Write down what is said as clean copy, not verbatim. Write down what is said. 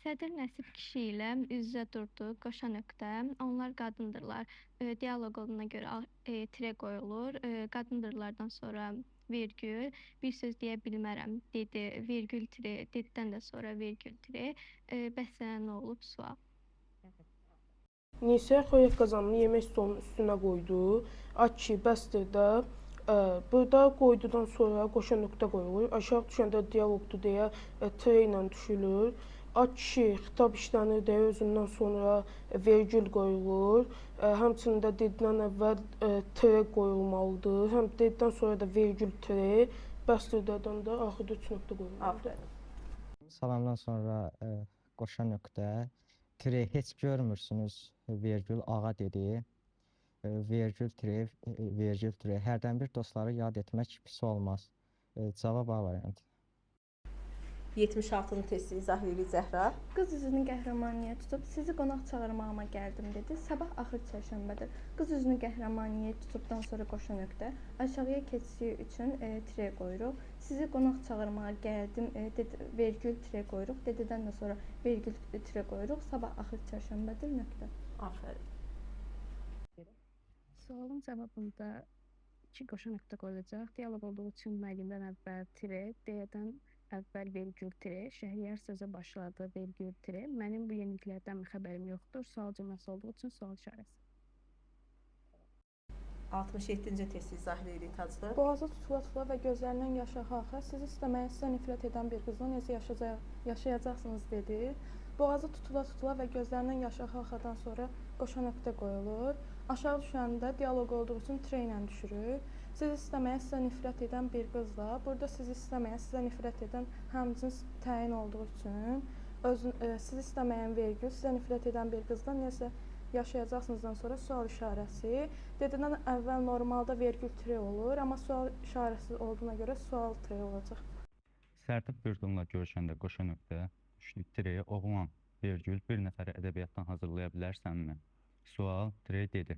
Sədir Nəsib kişi ilə üz-üzə durdu, qoşa nöqtə. Onlar qadındırlar. Dialoq olduğuna görə tire qoyulur. Qadındırlardan sonra vergül. Bir söz deyə bilmərəm dedi, vergül tire, dedidən də sonra vergül tire. Bəs sənə nə olub? Sual. Nisə xörək qazanını yemək stolunun üstünə qoydu. Ay kişi, bəsdir də. Burada qoydudan sonra qoşa nöqtə qoyulur. Aşağı düşəndə dialoqdur deyə tire ilə düşülür. Ay kişi, xitab işlənir deyə özündən sonra vergül qoyulur. Həmçinin də dedidən əvvəl tire qoyulmalıdır. Həm dedidən sonra da vergül tire, bəsdir dədən də axırda 3 nöqtə qoyulmalıdır. Aferin. Salamdan sonra qoşa nöqtə. Tire heç görmürsünüz, vergül ağa dedi. Vergül tire. Hərdən bir dostları yad etmək pis olmaz. Cavab A variantı. 76-nı testi izah edirik Zəhra. Qız üzünü qəhrəmaniyyə tutub, sizi qonaq çağırmağıma gəldim dedi. Sabah axır çərşənbədir. Qız üzünü qəhrəmaniyyə tutubdan sonra qoşa nöqtə. Aşağıya keçişi üçün tire qoyuruq. Sizi qonaq çağırmağa gəldim, vergül tire qoyuruq. Dedidən də sonra vergül tire qoyuruq. Sabah axır çərşənbədir, nöqtə. Aferin. Sualın cavabında 2 qoşa nöqtə qoyulacaq. Dialoq olduğu üçün müəllimdən əvvəl tire, deyədən əvvəl vergül tire, Şəhriyar sözə başladı vergül tire. Mənim bu yeniliklərdən xəbərim yoxdur. Sual cümləsi olduğu üçün sual işarəsi. 67-ci testi izah edirik Taclı. Boğazı tutula-tutula və gözlərindən yaş axa-axa sizi istəməyə sizə nifrət edən bir qızla necə yaşayacaqsınız dedi. Boğazı tutula-tutula və gözlərindən yaş axa-axadan sonra qoşa nöqtə qoyulur. Aşağı düşəndə dialoq olduğu üçün tire ilə düşürük. Sizi istəməyə sizə nifrət edən bir qızla, burada sizi istəməyə sizə nifrət edən həmcins təyin olduğu üçün sizi istəməyən vergül, sizə nifrət edən bir qızla necə yaşayacaqsınızdan sonra sual işarəsi. Dedidən əvvəl normalda vergül tire olur, amma sual işarəsi olduğuna görə sual tire olacaq. Sərtib Bürtunla görüşəndə qoşa nöqtə, üçlük tireye oğlan, vergül bir nəfəri ədəbiyyatdan hazırlaya bilərsənmi? Sual, tire dedi.